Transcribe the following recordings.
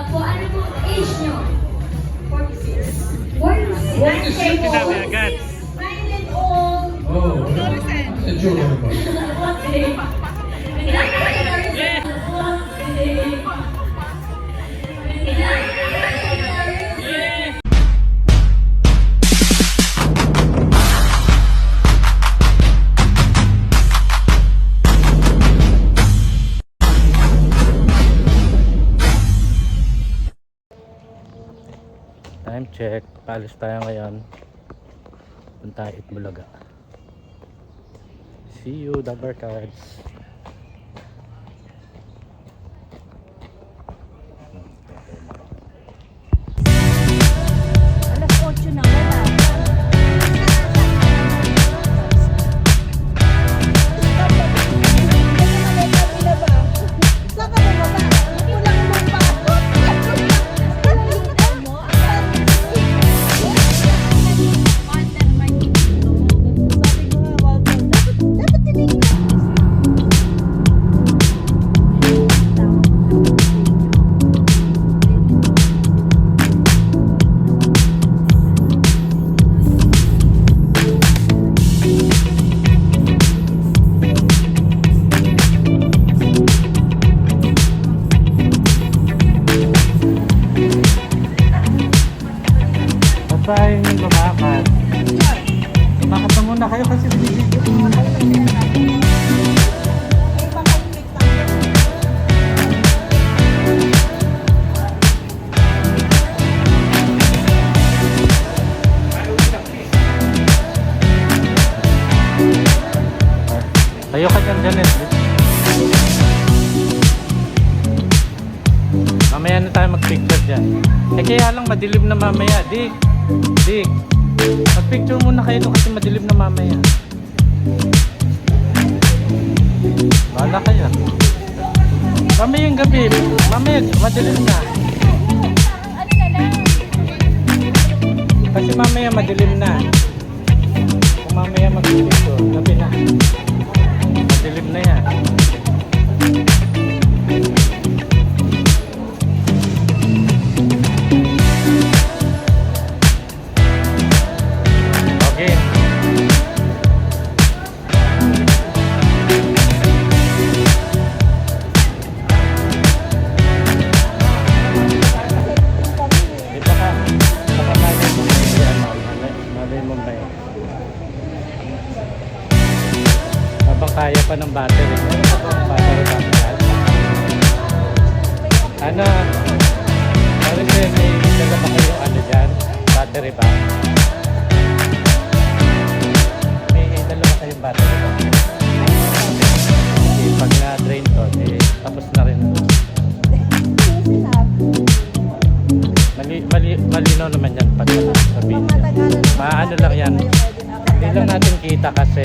Kung ano po age nyo? 46. 46. Sinabi agad. 9 years old. Oh, enjoy naman. Time check. Paalis tayo ngayon. Punta Itbulaga. See you, the Barkads. Alas 8 na wala. Saan ka bumaba? Wala namang pasok. Sabi ko nga, Walter, dapat tinignan. Patay yung lumakad. Lumakad na muna kayo kasi binibigyan ko mga kayo. Tayo ka dyan, Janet. Mamaya na tayo mag-picture dyan. Eh kaya lang madilim na mamaya. Dik, mag-picture muna kayo doon kasi madilim na mamaya. Bahala kayo. Mamaya yung gabi. Mamaya madilim na. Kasi mamaya madilim na. Kung mamaya mag-picture, gabi na. Madilim na yan. Okay. Dito ka. Kapatagin mo malay mo ba yun? Habang kaya pa ng battery. Battery ba? Ano? Sorry sir, may dala ba kayong ano dyan? Battery ba? May dala ba kayong battery ba? Kasi pag na-drain to, eh, tapos na rin. Malinaw naman yan pag sa video. Maano lang yan. Hindi lang natin kita kasi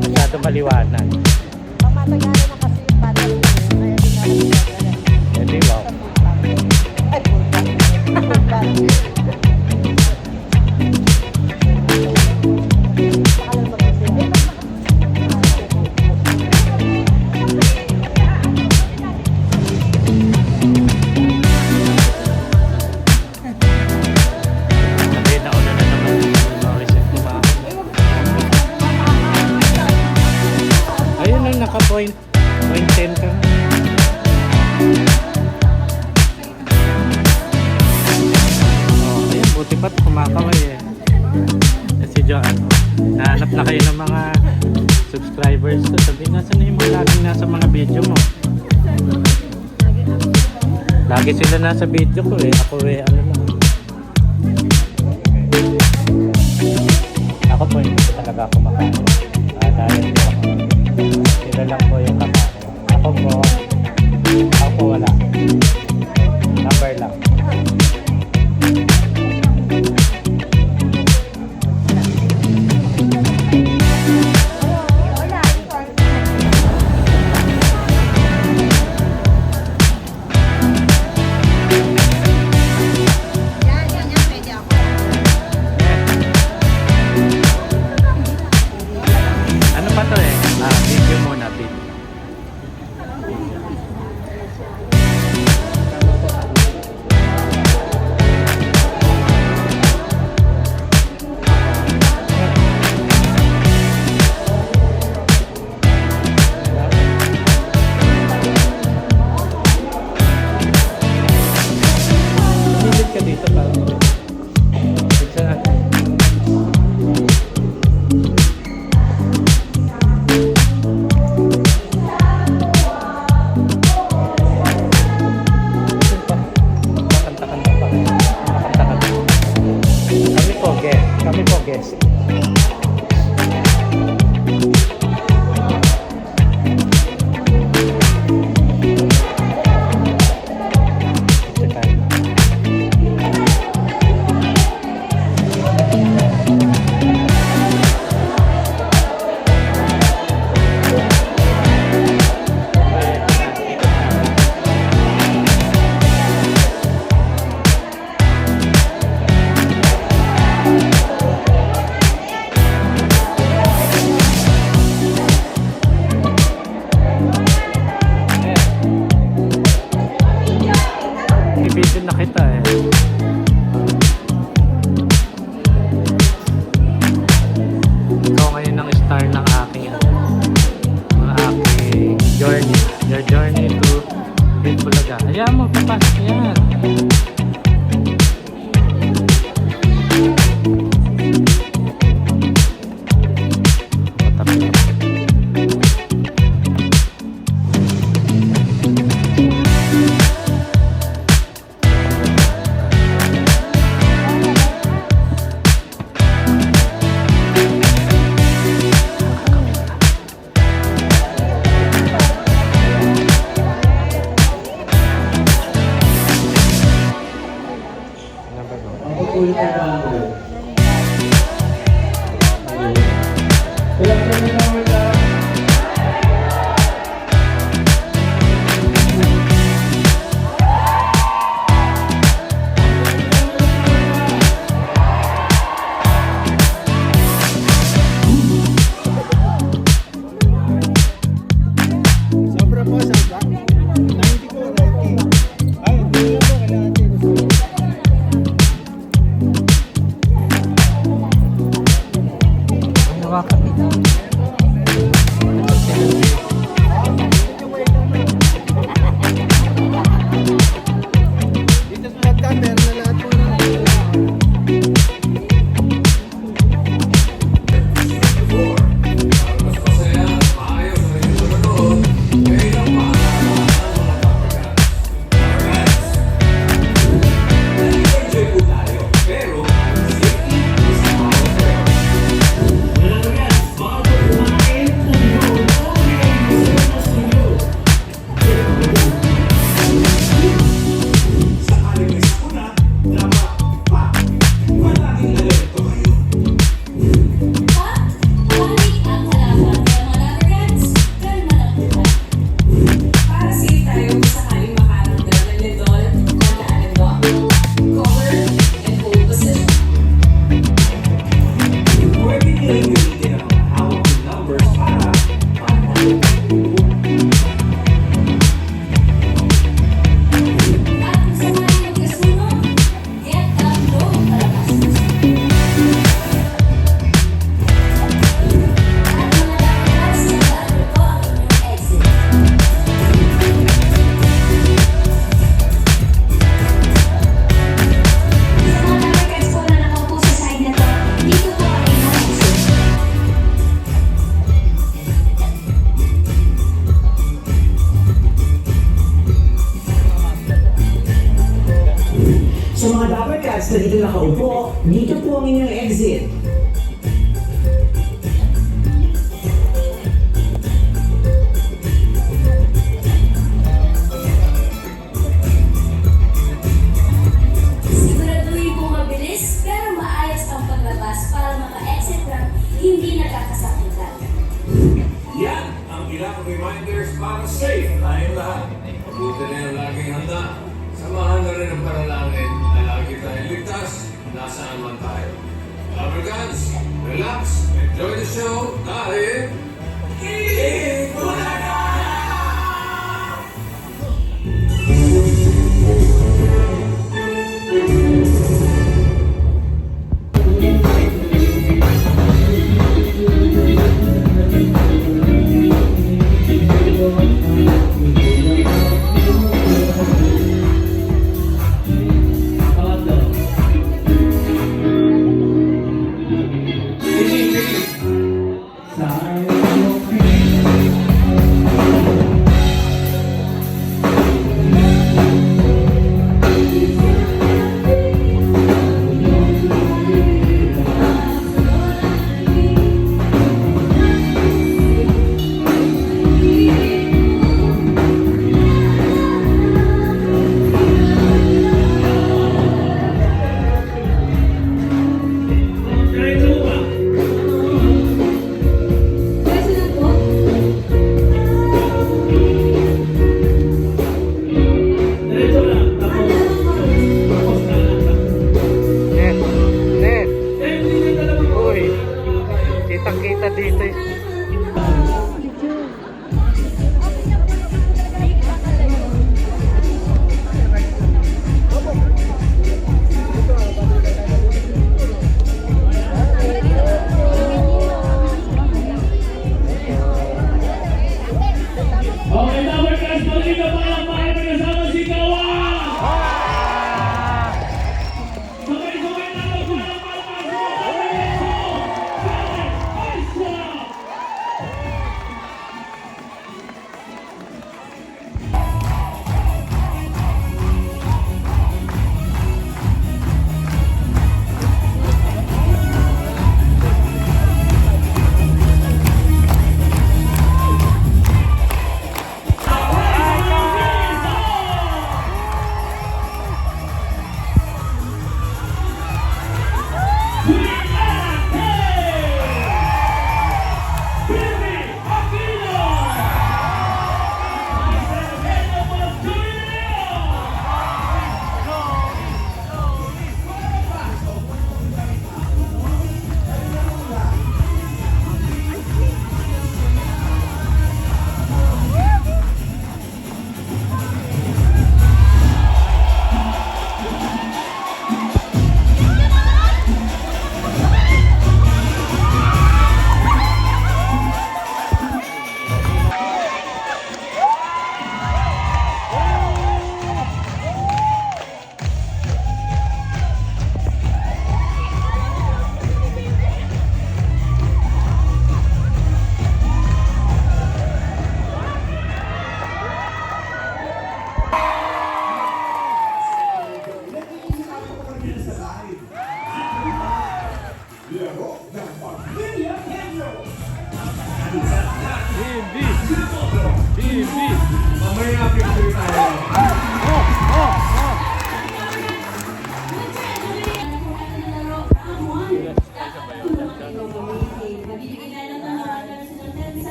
masyado maliwanag. Pamatagalan na kasi yung battery ko. Kaya di na Hindi wow. ay, pulpan. Bakalan mag-isip. Sabi na una na naman yung reset mo mga. Ayun ang naka-point 10 ka. Oh, ayun, buti pa't kumakaway eh. Si Joan, nahanap na kayo ng mga subscribers ko. Sabi, nasan na yung mga laging nasa mga video mo? Lagi sila nasa video ko eh. Ako eh, ano lang. Ako po, hindi ko talaga kumakain. Dahil sila lang po yung kakain. Ako po wala. Number lang. Ano pa to eh? Video muna, video. Big Bulaga. Ayan mo, papasok yan. Patapos. Ako po yung pagkakalo. Kaya kami na wala. Sobra po, sobra. 90 po, 90. Ay, hindi na po, kailangan natin. Ang hawakan. Dito sa hagdan, meron na lahat po na. Mas masaya, maayos na yung sunod. Ngayon ang mahalaga ang mga papagat. Nag-enjoy po tayo, pero safety is our priority. Sa aling sakuna, dapat pa. Palaging alerto kayo. Balik ang halaman ng mga rats, kalma lang kita. Para safe tayo kung sakaling makaramdam ng lindol, tandaan ito. Cover and hold position. Pwede nilang gamitin ang mga hawak ng numbers para pantay. At kung samahin ang kasunod, get up, go, palabas. At mga rats, tandaan ko ang inyong exit. Sa mga rats po na nakaupo sa side na to, dito po ang inyong exit. Sa mga Dapper Cats na dito nakaupo, dito po ang inyong exit. Siguraduhin kong mabilis pero maayos ang paglabas para maka-exit lang hindi nagkakasakitan. Yan ang ilang reminders para safe tayong lahat. Mabuti na yung laging handa. Samahan na rin ang panalangin na lagi tayong ligtas nasaan man tayo. Africans, relax, enjoy the show dahil Kilig Bulaga! Okay, Tower Cats, pag-ibig na pa lang,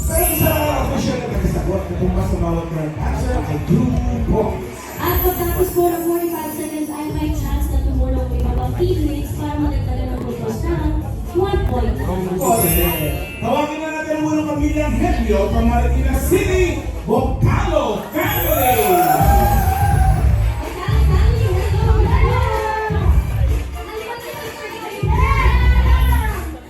Sa isa official na nagsagot na tumbas sa bawat correct answer ay 2 points. At pagtapos po ng 45 seconds ay may chance na tumulong yung mga teammates para madagdagan ng puntos ng 1 point. Okay. Tawagin na natin ang unang pamilyang Helio from Marikina City, Vocalo Family!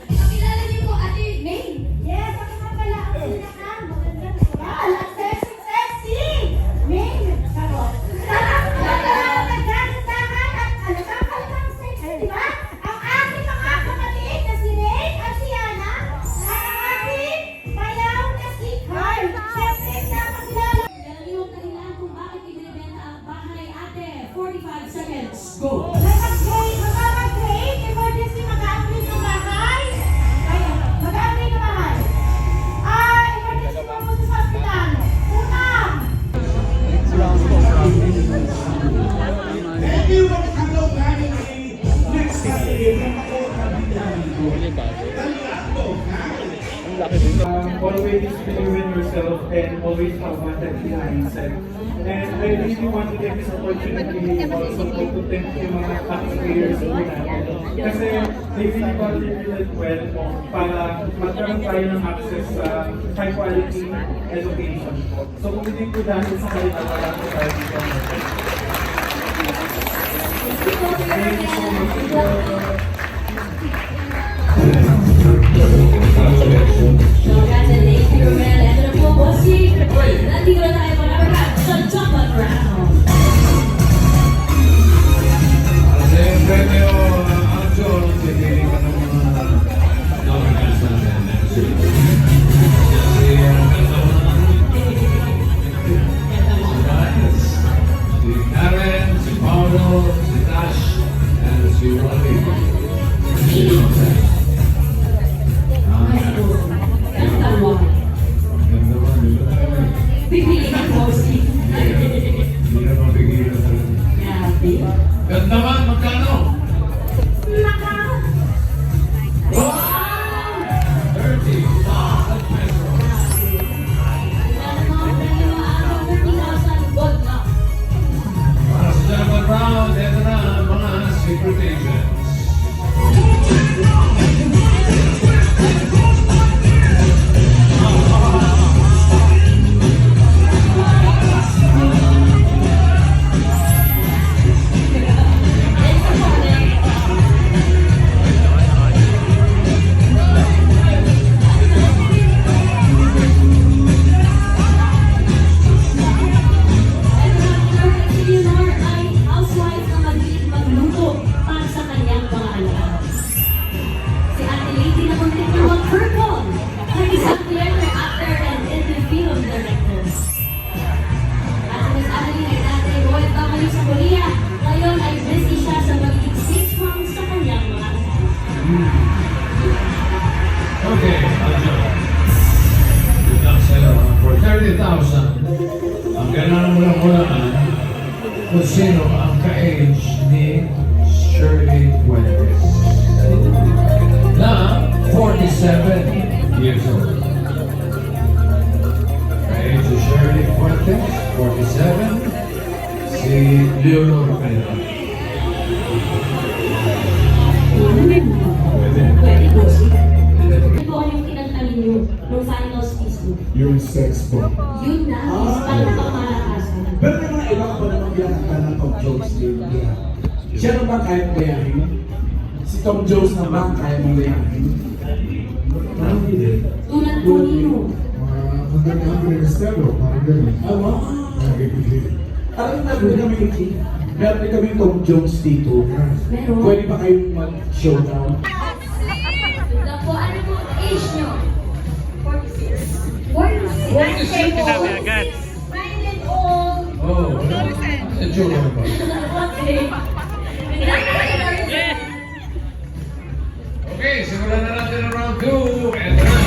Pakilala niyo po, Ate May. Yes, ako nga pala ang pinakamagandang oral at sexy! May, sarap. Nagkagandahan at alakang sexy, di ba? Ang aking mga kapatid na si Ray at si Ana at ang aking bayaw na si Carl. Siyempre, napakilala. Dahil yung dahilan kung bakit ibinibenta ang bahay, Ate. 45 seconds. Go! Mag-upgrade, emergency mag-upgrade ng bahay. Kaya, mag-upgrade ng bahay. Emergency pumunta sa hospital. Unang! Thank you, Vocalo Family! Next natin ang Always believe in yourself and always have one mindset. And I really want to take this opportunity also to thank yung mga taxpayers po natin. Kasi they really contributed well para magkaroon tayo ng access sa high quality education po. So kung hindi po dahil sa kanila, wala po tayo dito. Thank you so much. Congratulations, Romel. Ito na po, bossy. Nandito na tayo para sa chocolate round. Sa yung premyo, Anjo, pipili ka ng mga nominees natin next week. Si si Karen, si Paolo, si Tash, and si Wally. Ganda mo. Ganda ba? Pipili ka, bossy. Hindi na mapigilan talaga. Grabe. Ganda man, magkano? Wow! 30,000 pesos. Para sa German round, ito na ang mga secret agents. Okay, Anjo. Good luck sa'yo. For 30,000, ang kailangan mo lang hulaan kung sino ang ka-age ni Shirley Fuentes na 47 years old. Ka-age ni Shirley Fuentes, 47, si Leonor Canela. Pwede. Pwede, bossy. Ito po yung kinantanin nyo nung final speech mo. Yung sex bomb. Yun na, is pangkamalakasan. Pero may mga iba pa naman binakanta ng Tom Jones din. Siya naman ba kaya mayayahin? Si Tom Jones naman kaya mayayahin? Tulad po ninyo. Magandang Cristero, parang gano'n. Wow! Parang nagawin kami ni King. Meron din kami Tom Jones dito. Meron? Pwede ba kayong mag-showdown? Lang po, ano po age nyo? 46. 46? Sinabi agad. 9 and old. Oh, sa joke ba? Okay. Okay, simulan na natin ang round 2. Ito na.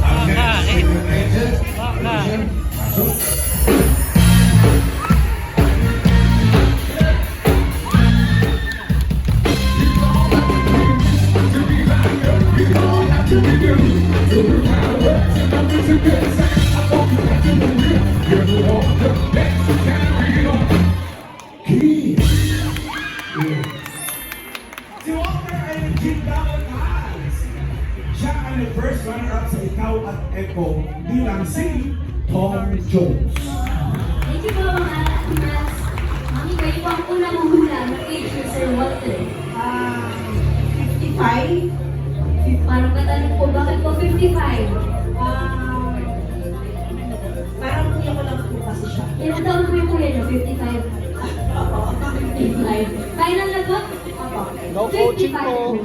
Ang next secret Key. Si Walter ay nag-gym double eyes. Siya ang first runner-up sa Ikaw at Echo bilang si Tom Jones. Thank you po mga Atimas. Mami, kayo po ang unang hula ng age ni Sir Walter. 55. Parang katanong po, bakit po 55? Parang kuya ko lang po kasi siya. Ilang taon po yung kuya niyo? 55? 55. Final na po? No coaching po.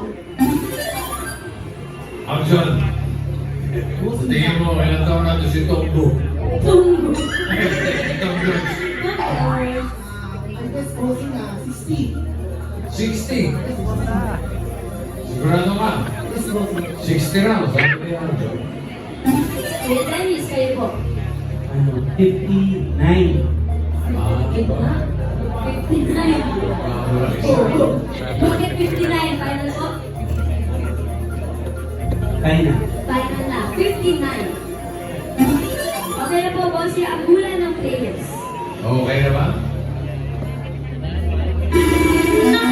Action! Tingin mo, ilang taon natin si Tom Boo? Tungo. Tom Jones. I'm just posing 60. 60. Sigurado ka? 60 rounds. Sabi niya. Kuya Dennis, kayo po. 59. Bakit na? 59. Bakit 59? Final po? Kaya na. Final na. 59. Okay na po, boss. Ang hula ng players. Okay na ba?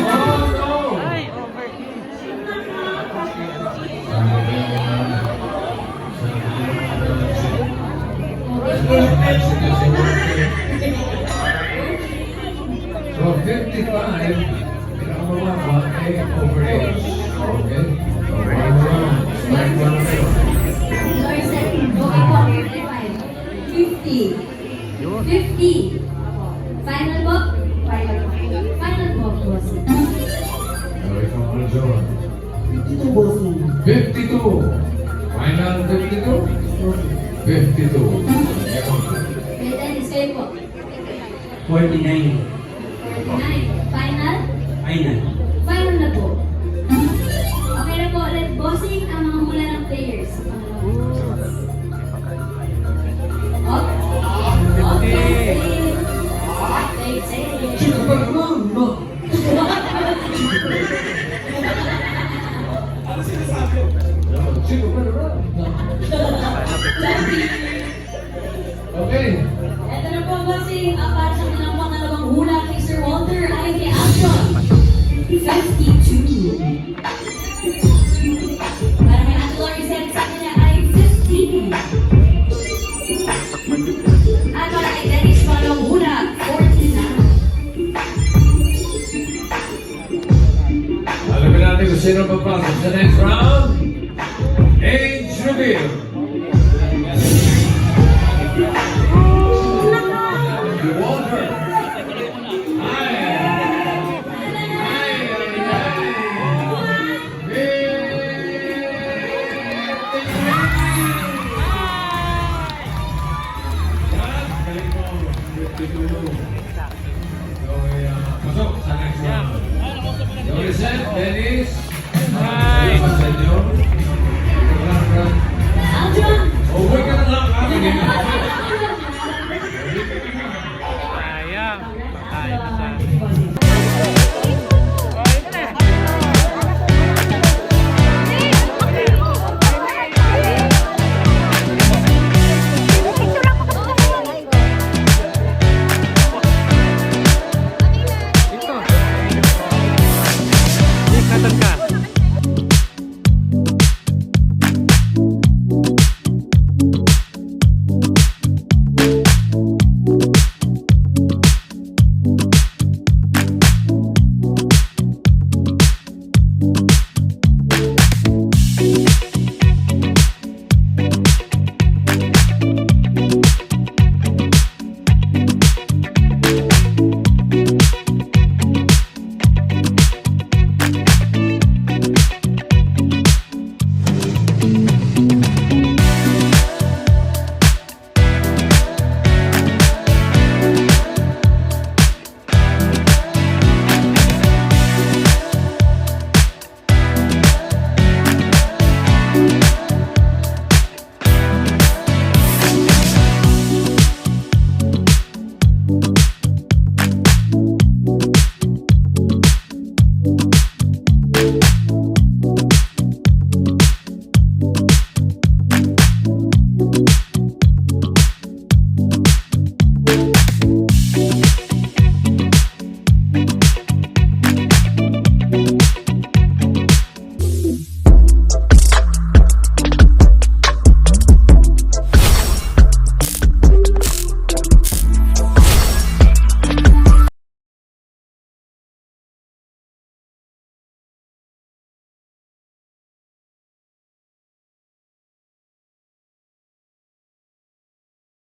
Oh, no! So, 55, pinakamababa ay over age. Okay? One round. Strike one round. Lord said, okay po, 55. 50. 50. Final po? Final po. Final po, boss. So, ikaw ang John. 52 bossing. 52. Final 52? 52. Kuya Dennis, kayo po. 49. 49. Final? Final. Final na po. Okay na po, let's bossing ang mga hula ng players. Okay. Chico pa naman, no? Chico pa naman, no? Okay. Ito na po, bossing. Ang para sa kanilang pangalawang hula kay Sir Walter ay kay Action. 52. Para may Angelo Rizal sa kanya ay 50. At para kay Dennis pangalawang hula, 49. Alamin natin kung sino papasok sa next round. Age reveal. Si Walter. Pasok sa next round. Your set, Dennis.